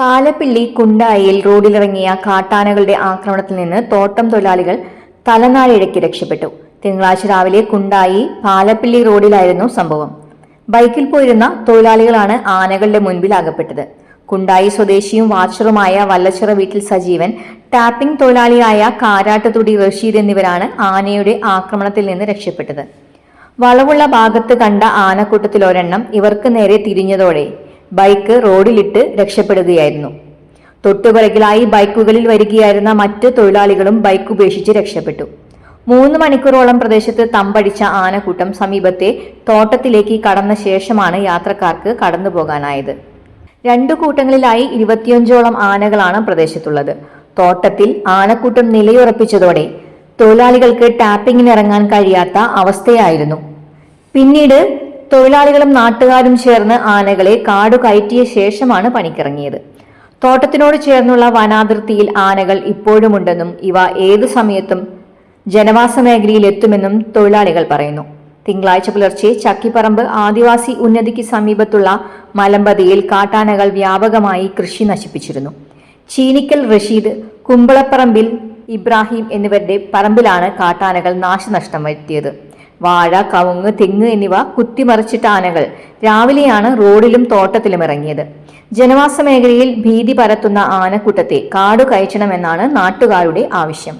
പാലപ്പിള്ളി കുണ്ടായിൽ റോഡിലിറങ്ങിയ കാട്ടാനകളുടെ ആക്രമണത്തിൽ നിന്ന് തോട്ടം തൊഴിലാളികൾ തലനാരിഴയ്ക്ക് രക്ഷപ്പെട്ടു. തിങ്കളാഴ്ച രാവിലെ കുണ്ടായി പാലപ്പിള്ളി റോഡിലായിരുന്നു സംഭവം. ബൈക്കിൽ പോയിരുന്ന തൊഴിലാളികളാണ് ആനകളുടെ മുൻപിൽ അകപ്പെട്ടത്. കുണ്ടായി സ്വദേശിയും വാച്ചറുമായ വല്ലച്ചിറ വീട്ടിൽ സജീവൻ, ടാപ്പിംഗ് തൊഴിലാളിയായ കാരാട്ടുതുടി റഷീദ് എന്നിവരാണ് ആനയുടെ ആക്രമണത്തിൽ നിന്ന് രക്ഷപ്പെട്ടത്. വളവുള്ള ഭാഗത്ത് കണ്ട ആനക്കൂട്ടത്തിലൊരെണ്ണം ഇവർക്ക് നേരെ തിരിഞ്ഞതോടെ ബൈക്ക് റോഡിലിട്ട് രക്ഷപ്പെടുകയായിരുന്നു. തൊട്ടുപിറകിലായി ബൈക്കുകളിൽ വരികയായിരുന്ന മറ്റ് തൊഴിലാളികളും ബൈക്ക് ഉപേക്ഷിച്ച് രക്ഷപ്പെട്ടു. 3 മണിക്കൂറോളം പ്രദേശത്ത് തമ്പടിച്ച ആനക്കൂട്ടം സമീപത്തെ തോട്ടത്തിലേക്ക് കടന്ന ശേഷമാണ് യാത്രക്കാർക്ക് കടന്നുപോകാനായത്. 2 കൂട്ടങ്ങളിലായി 25ഓളം ആനകളാണ് പ്രദേശത്തുള്ളത്. തോട്ടത്തിൽ ആനക്കൂട്ടം നിലയുറപ്പിച്ചതോടെ തൊഴിലാളികൾക്ക് ടാപ്പിങ്ങിനിറങ്ങാൻ കഴിയാത്ത അവസ്ഥയായിരുന്നു. പിന്നീട് തൊഴിലാളികളും നാട്ടുകാരും ചേർന്ന് ആനകളെ കാടുകയറ്റിയ ശേഷമാണ് പണിക്കിറങ്ങിയത്. തോട്ടത്തിനോട് ചേർന്നുള്ള വനാതിർത്തിയിൽ ആനകൾ ഇപ്പോഴുമുണ്ടെന്നും ഇവ ഏതു സമയത്തും ജനവാസ മേഖലയിൽ എത്തുമെന്നും തൊഴിലാളികൾ പറയുന്നു. തിങ്കളാഴ്ച പുലർച്ചെ ചക്കിപ്പറമ്പ് ആദിവാസി ഉന്നതിക്ക് സമീപത്തുള്ള മലമ്പതിയിൽ കാട്ടാനകൾ വ്യാപകമായി കൃഷി നശിപ്പിച്ചിരുന്നു. ചീനിക്കൽ റഷീദ്, കുമ്പളപ്പറമ്പിൽ ഇബ്രാഹിം എന്നിവരുടെ പറമ്പിലാണ് കാട്ടാനകൾ നാശനഷ്ടം വരുത്തിയത്. വാഴ, കവുങ്ങ്, തെങ്ങ് എന്നിവ കുത്തിമറിച്ചിട്ട ആനകൾ രാവിലെയാണ് റോഡിലും തോട്ടത്തിലും ഇറങ്ങിയത്. ജനവാസ മേഖലയിൽ ഭീതി പരത്തുന്ന ആനക്കൂട്ടത്തെ കാടു കയറ്റണമെന്നാണ് നാട്ടുകാരുടെ ആവശ്യം.